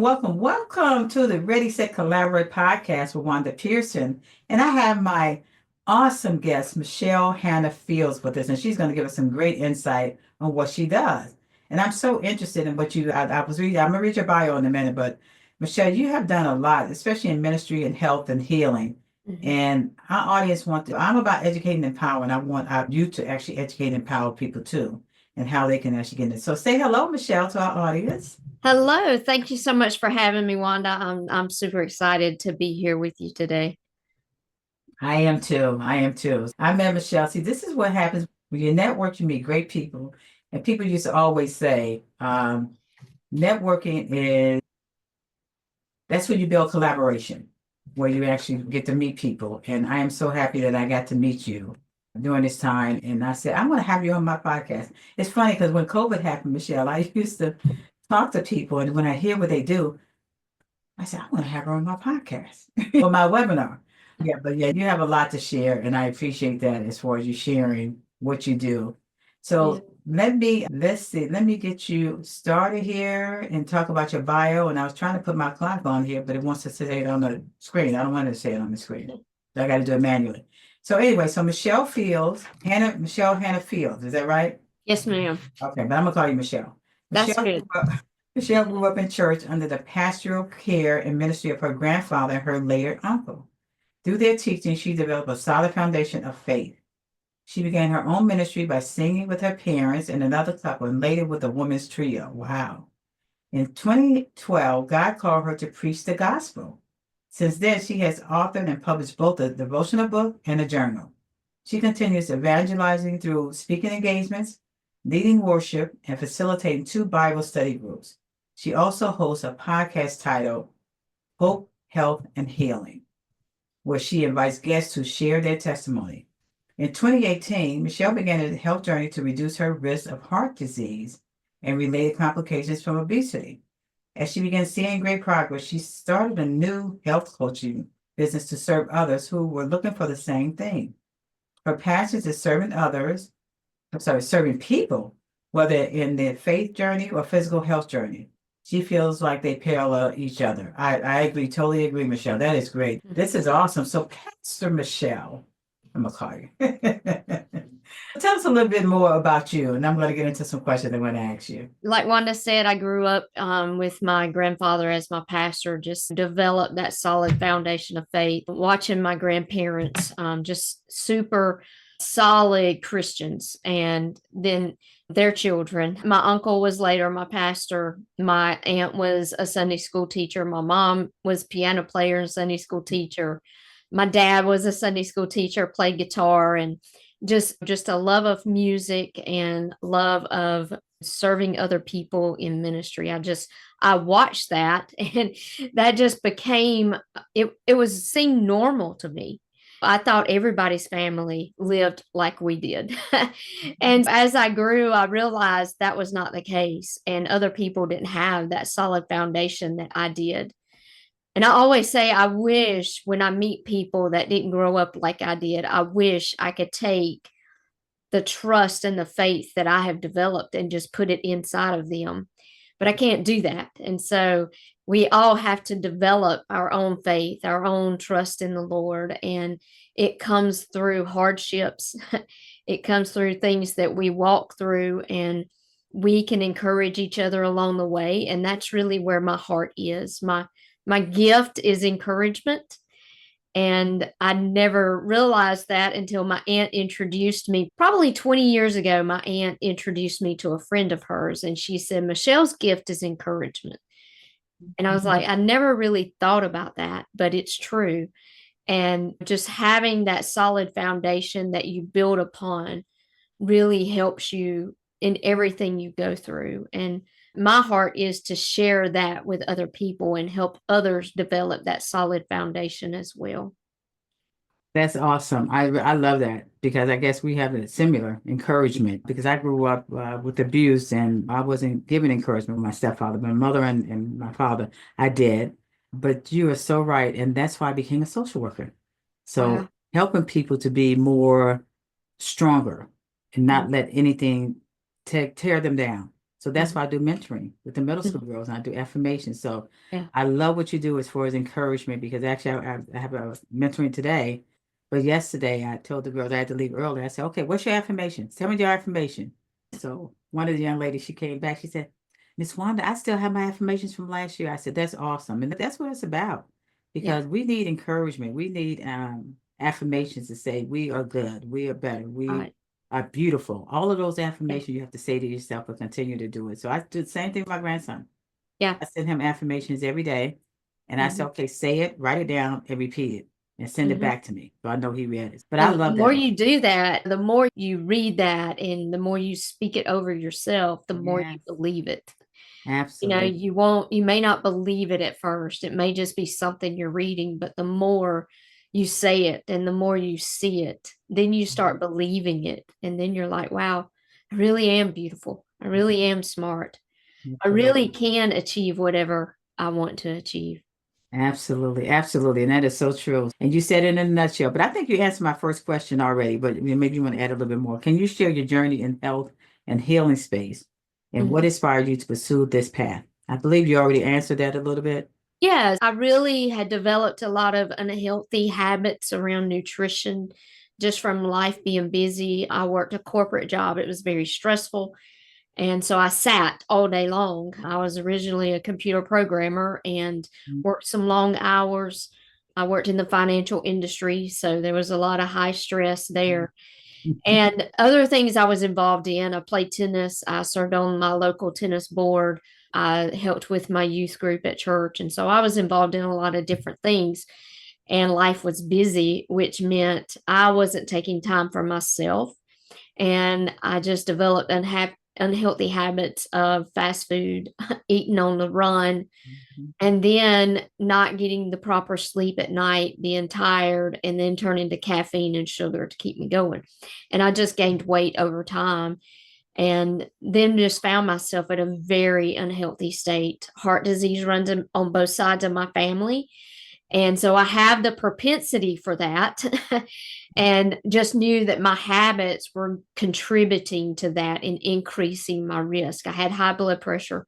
Welcome to the Ready, Set, Collaborate podcast with Wanda Pearson. And I have my awesome guest, Michelle Hannah Fields, with us, and she's going to give us some great insight on what she does. And I'm so interested in what I was reading, I'm going to read your bio in a minute, but Michelle, you have done a lot, especially in ministry and health and healing. Mhm. And our audience I'm about educating and empowering. I want you to actually educate and empower people too, and how they can actually get it. So say hello, Michelle, to our audience. Hello, thank you so much for having me, Wanda. I'm super excited to be here with you today. I am too. I am too. I met Michelle. See, this is what happens when you network, you meet great people. And people used to always say, networking is that's when you build collaboration, where you actually get to meet people. And I am so happy that I got to meet you during this time. And I said, I'm going to have you on my podcast. It's funny because when COVID happened, Michelle, I used to talk to people, and when I hear what they do, I said, I want to have her on my podcast or my webinar. Yeah, but yeah, you have a lot to share, and I appreciate that as far as you sharing what you do. Yeah. So let's see, let me get you started here and talk about your bio. And I was trying to put my clock on here, but it wants to say it on the screen. I don't want to say it on the screen. So I got to do it manually. So anyway, so Michelle Hannah Fields, is that right? Yes, ma'am. Okay, but I'm gonna call you Michelle. That's Michelle good. Michelle grew up in church under the pastoral care and ministry of her grandfather and her later uncle. Through their teaching, she developed a solid foundation of faith. She began her own ministry by singing with her parents and another couple, and later with a women's trio. Wow. In 2012, God called her to preach the gospel. Since then, she has authored and published both a devotional book and a journal. She continues evangelizing through speaking engagements, leading worship, and facilitating two Bible study groups. She also hosts a podcast titled Hope, Health, and Healing, where she invites guests to share their testimony. In 2018, Michelle began a health journey to reduce her risk of heart disease and related complications from obesity. As she began seeing great progress, she started a new health coaching business to serve others who were looking for the same thing. Her passion is serving people, whether in their faith journey or physical health journey. She feels like they parallel each other. I agree, totally agree, Michelle. That is great. This is awesome. So, Pastor Michelle, I'm gonna call you. Tell us a little bit more about you, and I'm going to get into some questions I'm going to ask you. Like Wanda said, I grew up with my grandfather as my pastor, just developed that solid foundation of faith, watching my grandparents just super solid Christians, and then their children. My uncle was later my pastor. My aunt was a Sunday school teacher. My mom was piano player and Sunday school teacher. My dad was a Sunday school teacher, played guitar, and just a love of music and love of serving other people in ministry. I watched that and that just became it was seemed normal to me. I thought everybody's family lived like we did. And as I grew, I realized that was not the case, and other people didn't have that solid foundation that I did. And I always say, I wish when I meet people that didn't grow up like I did, I wish I could take the trust and the faith that I have developed and just put it inside of them. But I can't do that. And so we all have to develop our own faith, our own trust in the Lord. And it comes through hardships, it comes through things that we walk through, and we can encourage each other along the way. And that's really where my heart is. My gift is encouragement, and I never realized that until my aunt introduced me. Probably 20 years ago, my aunt introduced me to a friend of hers, and she said, Michelle's gift is encouragement. And I was like, I never really thought about that, but it's true. And just having that solid foundation that you build upon really helps you in everything you go through. And my heart is to share that with other people and help others develop that solid foundation as well. That's awesome. I love that because I guess we have a similar encouragement because I grew up with abuse and I wasn't given encouragement with my stepfather, my mother and my father, I did. But you are so right. And that's why I became a social worker. So Wow. helping people to be more stronger and not let anything tear them down. So that's why I do mentoring with the middle school girls, and I do affirmations. So Yeah. I love what you do as far as encouragement, because actually I have a mentoring today, but yesterday I told the girls I had to leave early. I said, okay, what's your affirmation? Tell me your affirmation. So one of the young ladies, she came back, she said, Miss Wanda, I still have my affirmations from last year. I said, that's awesome. And that's what it's about, Yeah. because we need encouragement. We need affirmations to say we are good, we are better, we Right. are beautiful. All of those Yeah. affirmations you have to say to yourself, but continue to do it. So I do the same thing with my grandson. Yeah. I send him affirmations every day. And I say, Mhm. okay, say it, write it down, and repeat it, and send it Mhm. back to me. So I know he read it. But I And the love more that. you do that, the more you read that and the more you speak it over yourself, the more you Yes, believe it. absolutely. You may not believe it at first. It may just be something you're reading, but the more you say it and the more you see it, then you start believing it. And then you're like, wow, I really am beautiful. I really am smart. I really Absolutely. can achieve whatever I want to achieve. Absolutely. Absolutely. And that is so true. And you said it in a nutshell, but I think you answered my first question already, but maybe you want to add a little bit more. Can you share your journey in health and healing space and what Mhm. inspired you to pursue this path? I believe you already answered that a little bit. Yes, I really had developed a lot of unhealthy habits around nutrition just from life being busy. I worked a corporate job, it was very stressful. And so I sat all day long. I was originally a computer programmer and worked some long hours. I worked in the financial industry, so there was a lot of high stress there. And other things I was involved in, I played tennis. I served on my local tennis board. I helped with my youth group at church. And so I was involved in a lot of different things. And life was busy, which meant I wasn't taking time for myself. And I just developed unhealthy habits of fast food, eating on the run, Mhm. and then not getting the proper sleep at night, being tired, and then turning to caffeine and sugar to keep me going. And I just gained weight over time and then just found myself at a very unhealthy state. Heart disease runs on both sides of my family. And so I have the propensity for that and just knew that my habits were contributing to that and increasing my risk. I had high blood pressure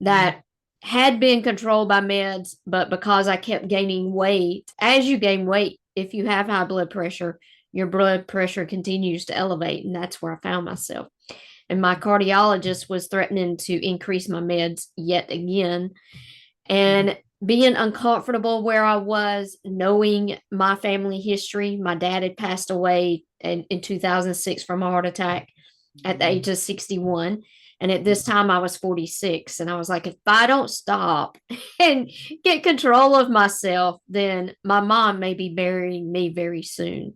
that had been controlled by meds, but because I kept gaining weight, as you gain weight, if you have high blood pressure, your blood pressure continues to elevate. And that's where I found myself. And my cardiologist was threatening to increase my meds yet again. And being uncomfortable where I was, knowing my family history, my dad had passed away in 2006 from a heart attack at the age of 61. And at this time, I was 46. And I was like, if I don't stop and get control of myself, then my mom may be burying me very soon.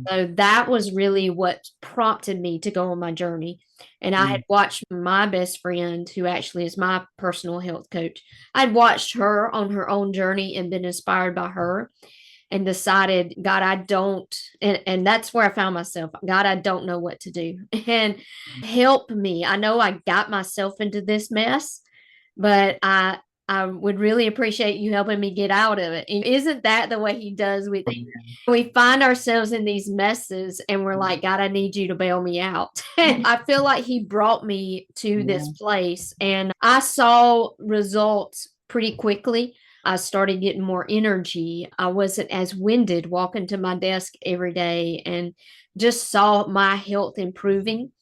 So that was really what prompted me to go on my journey. And I had watched my best friend, who actually is my personal health coach, I'd watched her on her own journey and been inspired by her and decided, God, I don't, and that's where I found myself. God, I don't know what to do. And help me. I know I got myself into this mess, but I would really appreciate you helping me get out of it. And isn't that the way he does with it? We find ourselves in these messes and we're like, God, I need you to bail me out. I feel like he brought me to this place and I saw results pretty quickly. I started getting more energy. I wasn't as winded walking to my desk every day and just saw my health improving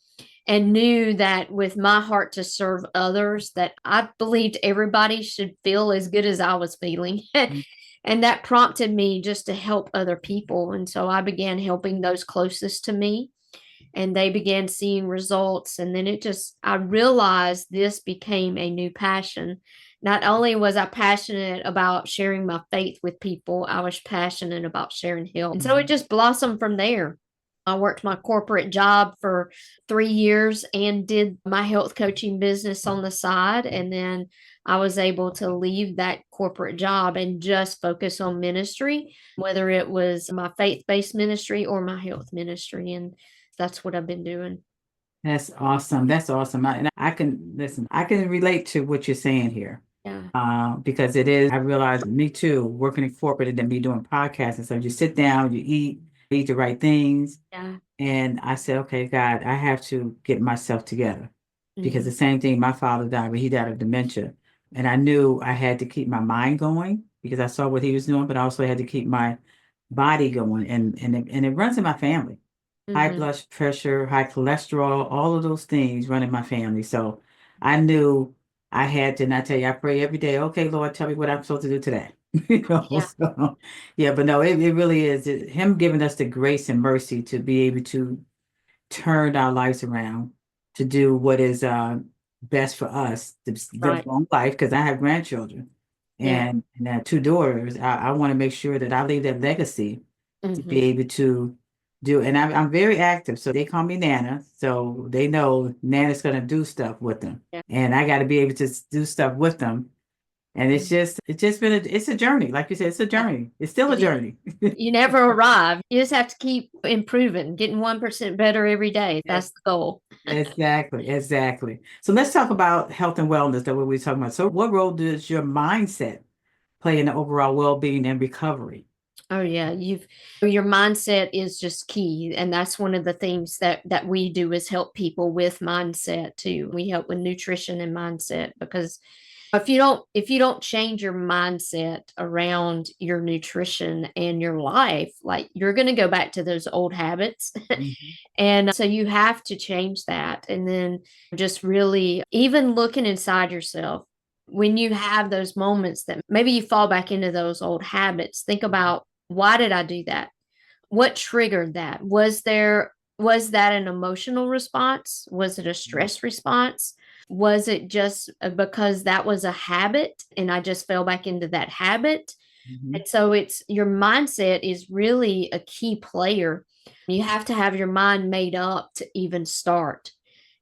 and knew that with my heart to serve others that I believed everybody should feel as good as I was feeling. And that prompted me just to help other people. And so I began helping those closest to me and they began seeing results. And then I realized this became a new passion. Not only was I passionate about sharing my faith with people, I was passionate about sharing health. And so it just blossomed from there. I worked my corporate job for 3 years and did my health coaching business on the side. And then I was able to leave that corporate job and just focus on ministry, whether it was my faith based ministry or my health ministry. And that's what I've been doing. That's awesome. That's awesome. And I can listen, I can relate to what you're saying here. Yeah. Because it is, I realize me too, working in corporate and then me doing podcasts. And so you sit down, you eat the right things. Yeah. And I said, okay, God, I have to get myself together. because the Mhm. same thing, my father died, but he died of dementia. And I knew I had to keep my mind going because I saw what he was doing, but I also had to keep my body going. And it runs in my family. High Mhm. blood pressure, high cholesterol, all of those things run in my family. So I knew I had to, and I tell you, I pray every day, okay, Lord, tell me what I'm supposed to do today. Yeah, So yeah, but no, it really is him giving us the grace and mercy to be able to turn our lives around to do what is best for us to live right. a long life. Because I have grandchildren Yeah. and I have two daughters. I want to make sure that I leave that legacy to be Mhm. able to do. And I'm very active, so they call me Nana. So they know Nana's going to do stuff with them, Yeah. and I got to be able to do stuff with them. And Mhm. it's just been it's a journey. Like you said, it's a Yeah, journey. It's still a it is. journey. You never arrive. You just have to keep improving, getting 1% better every day. That's the goal. Exactly, exactly. So let's talk about health and wellness that what we're talking about. So what role does your mindset play in the overall well-being and recovery? Oh yeah, your mindset is just key, and that's one of the things that we do is help people with mindset too. We help with nutrition and mindset because if you don't change your mindset around your nutrition and your life, like you're going to go back to those old habits. Mhm, And so you have to change that. And then just really even looking inside yourself when you have those moments that maybe you fall back into those old habits, think about why did I do that? What triggered that? Was that an emotional response? Was it a stress response? Was it just because that was a habit and I just fell back into that habit? mhm, And so it's your mindset is really a key player. You have to have your mind made up to even start.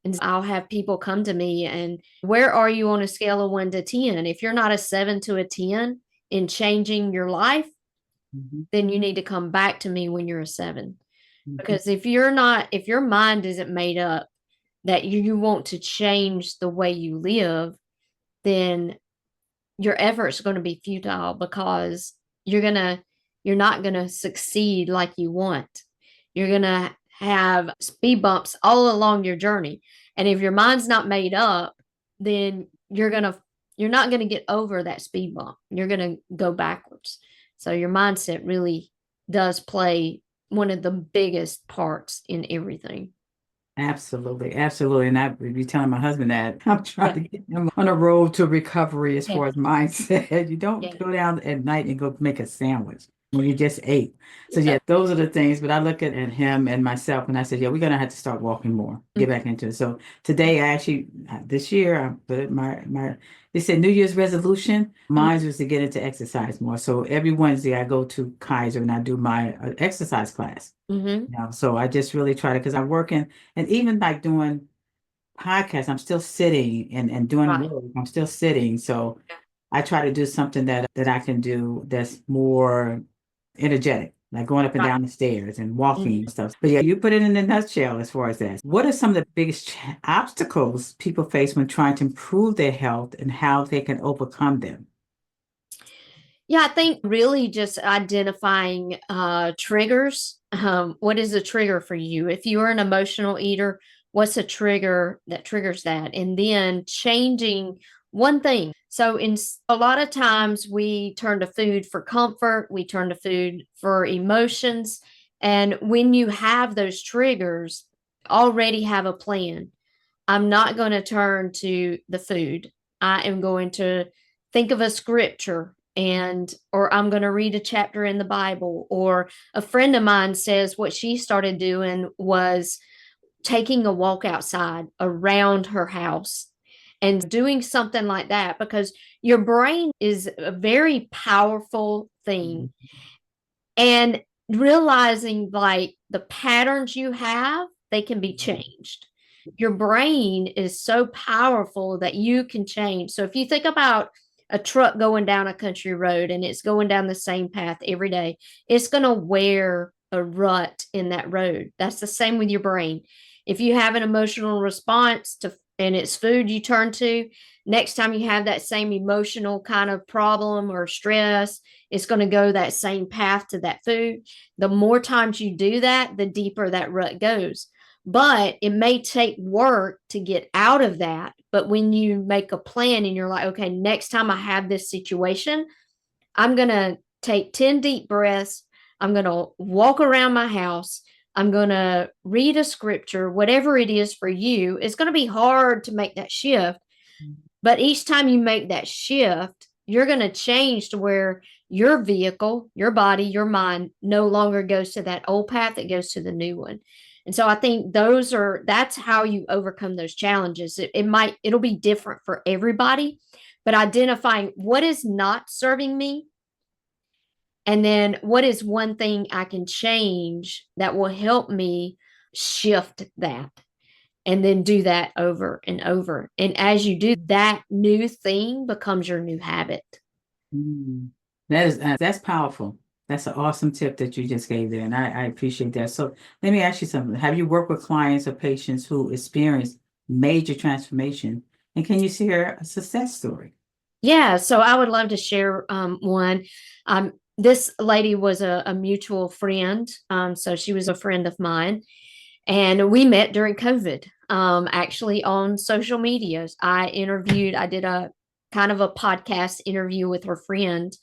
And I'll have people come to me and where are you on a scale of 1 to 10? If you're not a 7 to a 10 in changing your life, mhm, then you need to come back to me when you're a 7. mhm, Because if your mind isn't made up that you want to change the way you live, then your effort's going to be futile because you're going to you're not going to succeed like you want. You're going to have speed bumps all along your journey. And if your mind's not made up, then you're not going to get over that speed bump. You're going to go backwards. So your mindset really does play one of the biggest parts in everything. Absolutely, absolutely. And I would be telling my husband that I'm trying Yeah. to get him on a road to recovery as Yeah. far as mindset. You don't Yeah. go down at night and go make a sandwich when you just ate. So Yeah. yeah, those are the things. But I look at him and myself and I said, yeah, we're gonna have to start walking more, get back into it. So today I actually this year I put it my they said New Year's resolution. Mine was to get into exercise more. So every Wednesday I go to Kaiser and I do my exercise class. Mm-hmm. So I just really try to because I'm working and even like doing podcasts, I'm still sitting and doing Right. work. I'm still sitting. So I try to do something that I can do that's more energetic, like going up and Right. down the stairs and walking Mhm. and stuff. But yeah, you put it in a nutshell as far as that. What are some of the biggest obstacles people face when trying to improve their health and how they can overcome them? Yeah, I think really just identifying triggers. What is a trigger for you? If you're an emotional eater, what's a trigger that triggers that? And then changing one thing. So, a lot of times we turn to food for comfort, we turn to food for emotions. And when you have those triggers, already have a plan. I'm not going to turn to the food. I am going to think of a scripture and or I'm going to read a chapter in the Bible or a friend of mine says what she started doing was taking a walk outside around her house and doing something like that because your brain is a very powerful thing and realizing like the patterns you have, they can be changed. Your brain is so powerful that you can change. So if you think about a truck going down a country road and it's going down the same path every day, it's going to wear a rut in that road. That's the same with your brain. If you have an emotional response to and it's food you turn to, next time you have that same emotional kind of problem or stress, it's going to go that same path to that food. The more times you do that, the deeper that rut goes. but it may take work to get out of that. But when you make a plan and you're like, okay, next time I have this situation, I'm going to take 10 deep breaths. I'm going to walk around my house. I'm going to read a scripture, whatever it is for you. It's going to be hard to make that shift. But each time you make that shift, you're going to change to where your vehicle, your body, your mind no longer goes to that old path, it goes to the new one. And so I think that's how you overcome those challenges. It'll be different for everybody, but identifying what is not serving me, and then what is one thing I can change that will help me shift that, and then do that over and over. And as you do, that new thing becomes your new habit. Mm. That's powerful. That's an awesome tip that you just gave there, and I appreciate that. So let me ask you something. Have you worked with clients or patients who experience major transformation? And can you share a success story? Yeah, so I would love to share one. This lady was a mutual friend. So she was a friend of mine, and we met during COVID, actually on social medias. I did a kind of a podcast interview with her friend,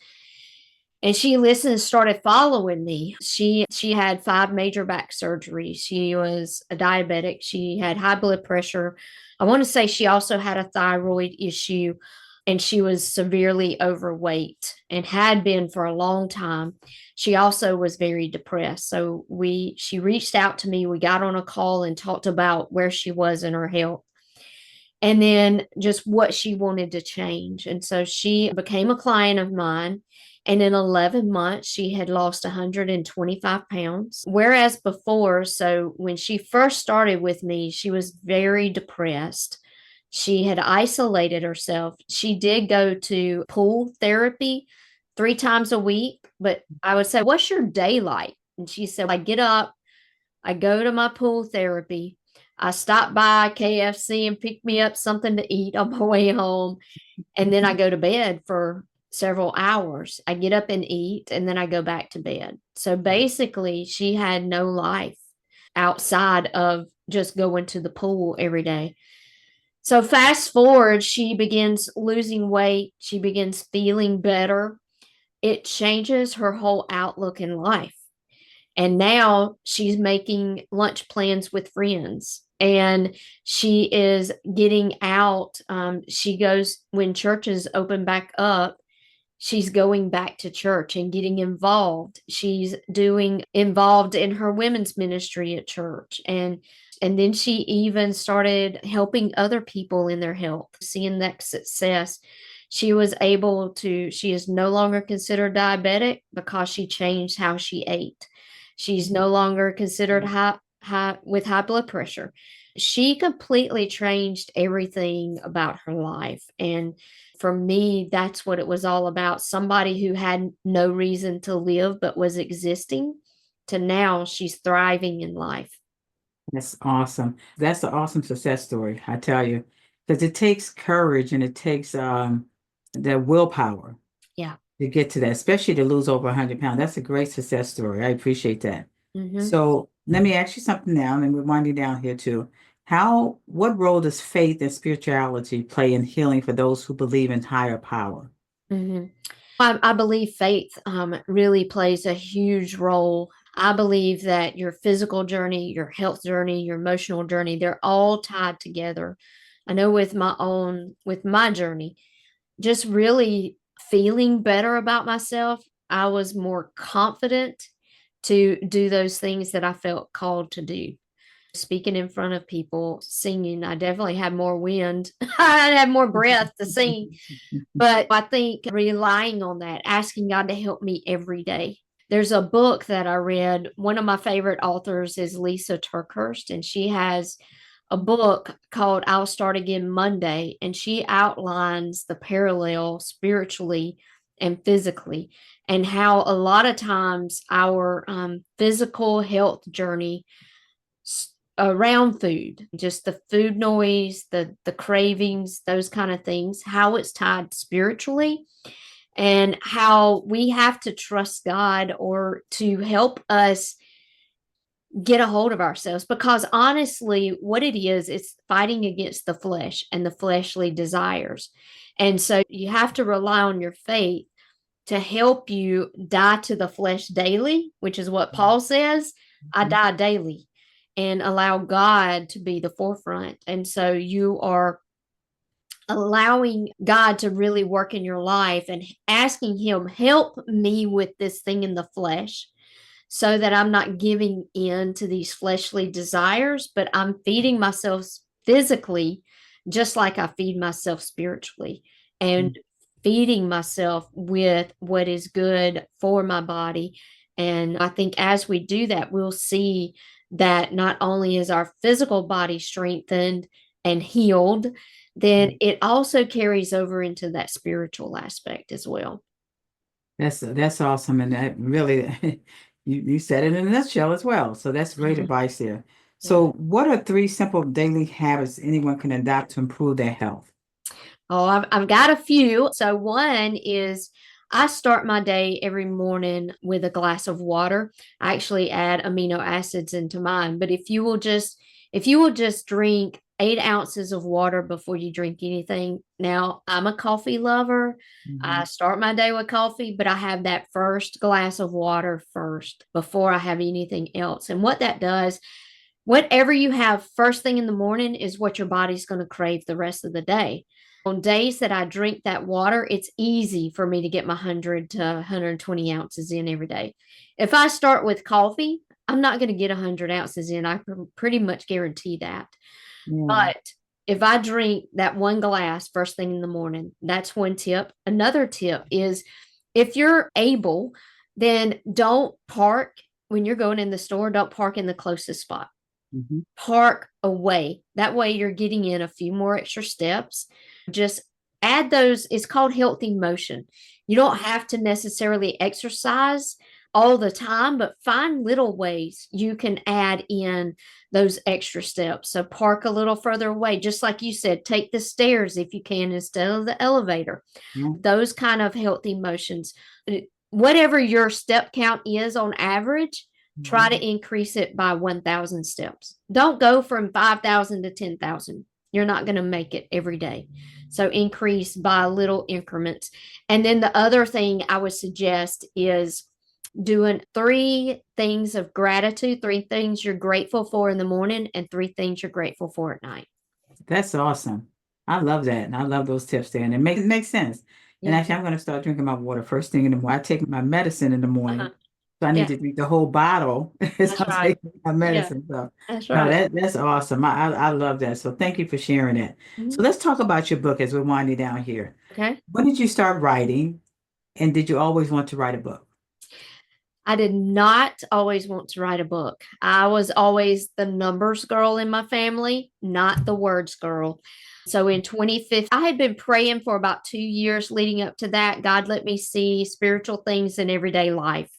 and she listened and started following me. She had 5 major back surgeries. She was a diabetic. She had high blood pressure. I want to say she also had a thyroid issue, and she was severely overweight and had been for a long time. She also was very depressed. So she reached out to me. We got on a call and talked about where she was in her health, and then just what she wanted to change. And so she became a client of mine. And in 11 months, she had lost 125 pounds. Whereas before, so when she first started with me, she was very depressed. She had isolated herself. She did go to pool therapy 3 times a week. But I would say, what's your day like? And she said, I get up, I go to my pool therapy. I stop by KFC and pick me up something to eat on my way home. And then I go to bed for several hours. I get up and eat, and then I go back to bed. So basically, she had no life outside of just going to the pool every day. So fast forward, she begins losing weight. She begins feeling better. It changes her whole outlook in life. And now she's making lunch plans with friends, and she is getting out. She goes when churches open back up. She's going back to church and getting involved. She's doing involved in her women's ministry at church. And then she even started helping other people in their health, seeing that success. She is no longer considered diabetic because she changed how she ate. She's no longer considered with high blood pressure. She completely changed everything about her life. And for me, that's what it was all about. Somebody who had no reason to live but was existing, to now she's thriving in life. That's awesome. That's an awesome success story, I tell you, because it takes courage and it takes the willpower Yeah. to get to that, especially to lose over 100 pounds. That's a great success story. I appreciate that. Mm-hmm. So let me ask you something now, and we're winding down here too. What role does faith and spirituality play in healing for those who believe in higher power? Mm-hmm. I believe faith really plays a huge role. I believe that your physical journey, your health journey, your emotional journey, they're all tied together. I know with my journey, just really feeling better about myself, I was more confident to do those things that I felt called to do. Speaking in front of people, singing, I definitely had more wind. I had more breath to sing. But I think relying on that, asking God to help me every day. There's a book that I read. One of my favorite authors is Lisa Turkhurst, and she has a book called I'll Start Again Monday, and she outlines the parallel spiritually and physically, and how a lot of times our physical health journey around food, just the food noise, the cravings, those kind of things, how it's tied spiritually, and how we have to trust God or to help us get a hold of ourselves, because honestly, what it is, it's fighting against the flesh and the fleshly desires. And so you have to rely on your faith to help you die to the flesh daily, which is what Paul says. I Mhm. die daily, and allow God to be the forefront. And so you are allowing God to really work in your life and asking Him, help me with this thing in the flesh, so that I'm not giving in to these fleshly desires, but I'm feeding myself physically just like I feed myself spiritually, and feeding myself with what is good for my body. And I think as we do that, we'll see that not only is our physical body strengthened and healed, then it also carries over into that spiritual aspect as well. That's awesome, and that really you said it in a nutshell as well. So that's great Mhm. advice there. Yeah. So, what are three simple daily habits anyone can adopt to improve their health? Oh, I've got a few. So one is I start my day every morning with a glass of water. I actually add amino acids into mine. But if you will just drink 8 ounces of water before you drink anything. Now, I'm a coffee lover. I Mhm. start my day with coffee, but I have that first glass of water first before I have anything else. And what that does, whatever you have first thing in the morning is what your body's going to crave the rest of the day. On days that I drink that water, it's easy for me to get my 100 to 120 ounces in every day. If I start with coffee, I'm not going to get 100 ounces in. I pretty much guarantee that. Yeah. But if I drink that one glass first thing in the morning, that's one tip. Another tip is, if you're able, then don't park when you're going in the store, don't park in the closest spot. Mhm. Park away. That way you're getting in a few more extra steps. Just add those. It's called healthy motion. You don't have to necessarily exercise all the time, but find little ways you can add in those extra steps. So park a little further away, just like you said, take the stairs if you can instead of the elevator. Yeah. Those kind of healthy motions. Whatever your step count is on average, try Mhm. to increase it by 1,000 steps. Don't go from 5,000 to 10,000. You're not going to make it every day. So increase by little increments. And then the other thing I would suggest is doing 3 things of gratitude, 3 things you're grateful for in the morning, and 3 things you're grateful for at night. That's awesome. I love that. And I love those tips there. And it makes sense. And Yeah. actually, I'm going to start drinking my water first thing in the morning. I take my medicine in the Uh-huh. morning. So I need Yeah. to drink the whole bottle as That's I'm right. taking my Yeah. medicine. So That's no, right. that's awesome. I love that. So thank you for sharing that. So Mhm. let's talk about your book as we're winding down here. Okay. When did you start writing? And did you always want to write a book? I did not always want to write a book. I was always the numbers girl in my family, not the words girl. So in 2015, I had been praying for about 2 years leading up to that. God let me see spiritual things in everyday life.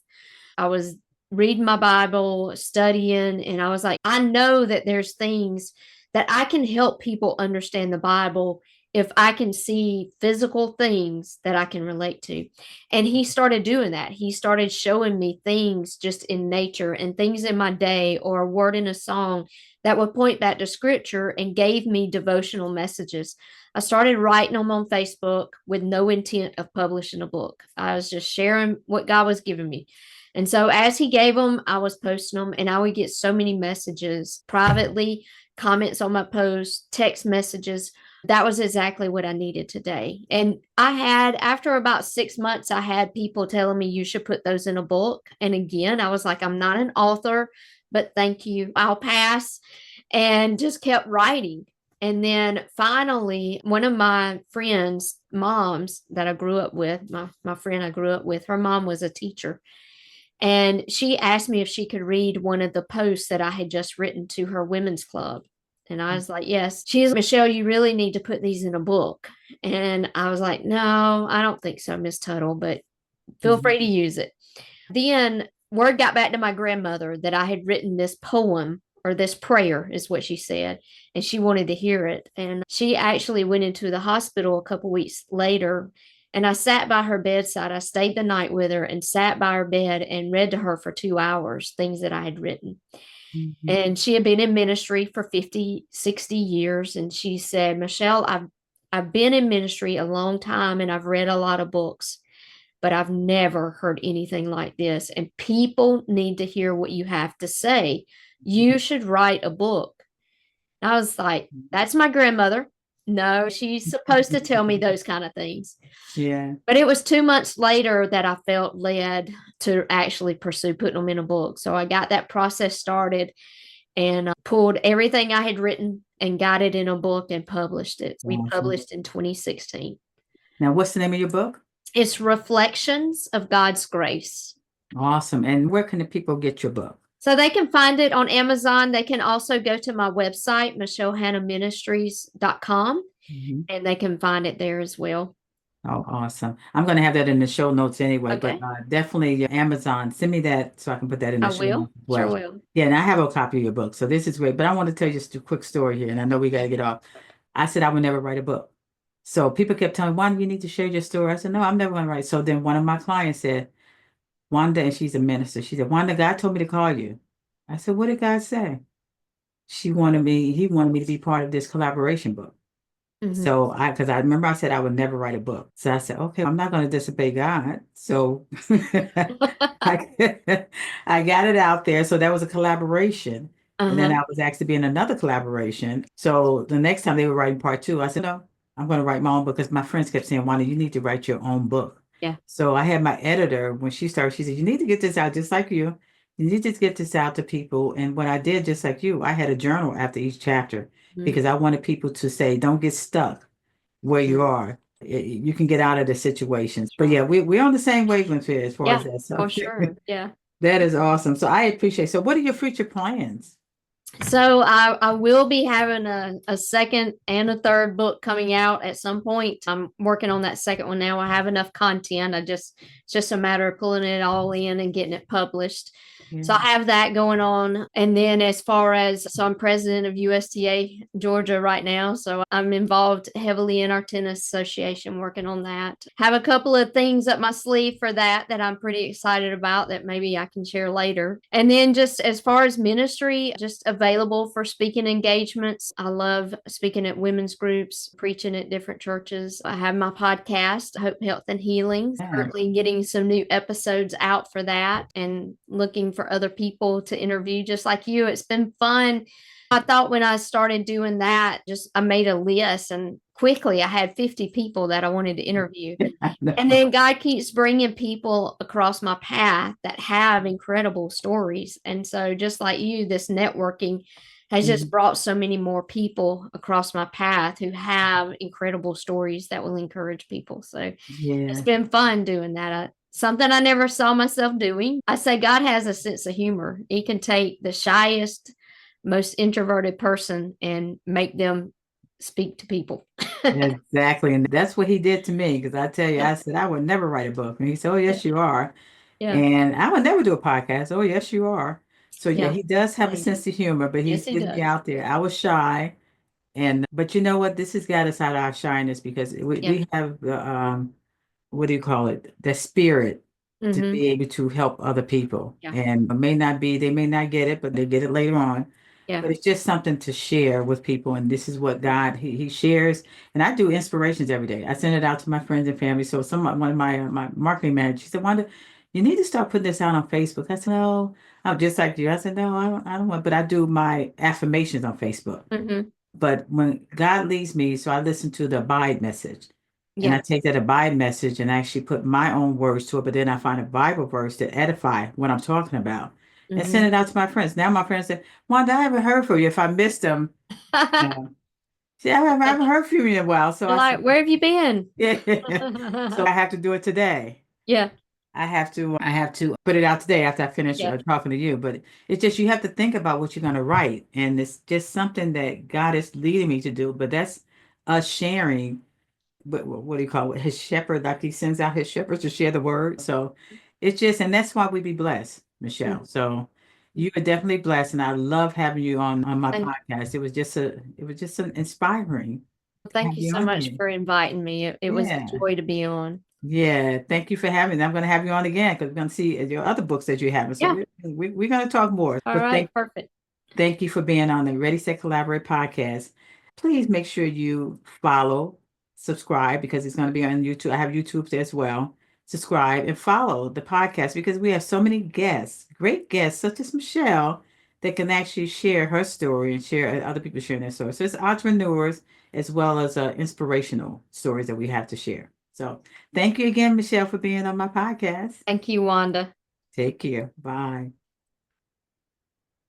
I was reading my Bible, studying, and I was like, I know that there's things that I can help people understand the Bible if I can see physical things that I can relate to. And he started doing that. He started showing me things just in nature and things in my day or a word in a song that would point back to scripture and gave me devotional messages. I started writing them on Facebook with no intent of publishing a book. I was just sharing what God was giving me. And so as he gave them, I was posting them, and I would get so many messages privately, comments on my posts, text messages. That was exactly what I needed today. And I had, after about 6 months, I had people telling me you should put those in a book. And again, I was like, I'm not an author, but thank you. I'll pass. And just kept writing. And then finally, one of my friends' moms that I grew up with, my friend I grew up with, her mom was a teacher. And she asked me if she could read one of the posts that I had just written to her women's club. And I was like, yes. She's, Michelle, you really need to put these in a book. And I was like, no, I don't think so, Miss Tuttle, but feel Mhm. free to use it. Then word got back to my grandmother that I had written this poem, or this prayer is what she said, and she wanted to hear it. And she actually went into the hospital a couple weeks later, and I sat by her bedside. I stayed the night with her and sat by her bed and read to her for 2 hours things that I had written. Mhm. And she had been in ministry for 50, 60 years. And she said, Michelle, I've been in ministry a long time and I've read a lot of books, but I've never heard anything like this. And people need to hear what you have to say. You should write a book. I was like, that's my grandmother. No, she's supposed to tell me those kind of things. Yeah. But it was 2 months later that I felt led to actually pursue putting them in a book. So I got that process started and pulled everything I had written and got it in a book and published it. We Awesome. published in 2016. Now, what's the name of your book? It's Reflections of God's Grace. Awesome. And where can the people get your book? So they can find it on Amazon. They can also go to my website, michellehannahministries.com, Mhm. and they can find it there as well. Oh, awesome. I'm going to have that in the show notes anyway, but Okay. definitely your Amazon. Send me that so I can put that in the I show will. notes as Sure well. will. Yeah, and I have a copy of your book. So this is great. But I want to tell you just a quick story here, and I know we got to get off. I said I would never write a book. So people kept telling me, Wanda, you need to share your story. I said, no, I'm never going to write. So then one of my clients said, Wanda, and she's a minister. She said, Wanda, God told me to call you. I said, what did God say? He wanted me to be part of this collaboration book. Mhm. So because I remember I said I would never write a book. So I said, okay, I'm not going to disobey God. So I, I got it out there. So that was a collaboration. And then Uh-huh. I was asked to be in another collaboration. So the next time they were writing part two, I said, no, I'm going to write my own book because my friends kept saying, Wanda, you need to write your own book. Yeah. So I had my editor, when she started, she said, you need to get this out just like you. You need to get this out to people. And what I did, just like you, I had a journal after each chapter Mhm. because I wanted people to say, don't get stuck where you are. You can get out of the situations. But yeah, we're on the same wavelength here as far as Yeah, that. So for sure. Yeah. that is awesome. So I appreciate. So what are your future plans? So I will be having a second and a third book coming out at some point. I'm working on that second one now. I have enough content. It's just a matter of pulling it all in and getting it published. So I Yeah. have that going on. And then as far as, so I'm president of USTA Georgia right now. So I'm involved heavily in our tennis association, working on that. Have a couple of things up my sleeve for that I'm pretty excited about that maybe I can share later. And then just as far as ministry, just available for speaking engagements. I love speaking at women's groups, preaching at different churches. I have my podcast, Hope, Health, and Healing. Yeah. Currently getting some new episodes out for that and looking for other people to interview just like you. It's been fun. I thought when I started doing that, just I made a list and quickly I had 50 people that I wanted to interview. I know. And then God keeps bringing people across my path that have incredible stories. And so, just like you, this networking has just Mhm. brought so many more people across my path who have incredible stories that will encourage people. So, it's Yeah. been fun doing that. Something I never saw myself doing. I say God has a sense of humor. He can take the shyest, most introverted person and make them speak to people. Exactly. And that's what he did to me. Because I tell you, I said I would never write a book. And he said, oh, Yeah. yes, you are. Yeah. And I would never do a podcast. Oh, yes, you are. So yeah, Yeah. he does have a sense of humor, but Yes, he's he getting me does. out there. I was shy. And but you know what? This has got us out of our shyness because Yeah. we have the what do you call it? The spirit to Mm-hmm. be able to help other people. Yeah. And it may not be, they may not get it, but they get it later on. Yeah. But it's just something to share with people. And this is what God he shares. And I do inspirations every day. I send it out to my friends and family. So one of my marketing managers, she said, Wanda, you need to start putting this out on Facebook. I said, no, I'm just like you. I said, no, I don't want, but I do my affirmations on Facebook. Mm-hmm. But when God leads me, so I listen to the abide message. And I Yeah. take that abide message and actually put my own words to it, but then I find a Bible verse that edify what I'm talking about and Mm-hmm. send it out to my friends. Now my friends say, Wanda, I haven't heard from you. If I missed them, see, I haven't heard from you in a while. So You're I like, said, where have you been? yeah. So I have to do it today. Yeah. I have to put it out today after I finish Yeah. talking to you. But it's just, you have to think about what you're going to write. And it's just something that God is leading me to do. But that's us sharing what do you call it? His shepherd, like he sends out his shepherds to share the word. So it's just, and that's why we be blessed, Michelle. So you are definitely blessed, and I love having you on my Thank, podcast. It was just an inspiring to thank have you you so on much here. for inviting me. It was a Yeah, joy to be on. yeah. Thank you for having me. I'm going to have you on again because we're going to see your other books that you have. So Yeah. we're going to talk more. All But right. Perfect. Thank you for being on the Ready, Set, Collaborate podcast. Please make sure you follow, subscribe, because it's going to be on YouTube. I have YouTube as well. Subscribe and follow the podcast because we have so many guests, great guests, such as Michelle, that can actually share her story and share other people sharing their stories. So it's entrepreneurs as well as inspirational stories that we have to share. So thank you again, Michelle, for being on my podcast. Thank you, Wanda. Take care. Bye.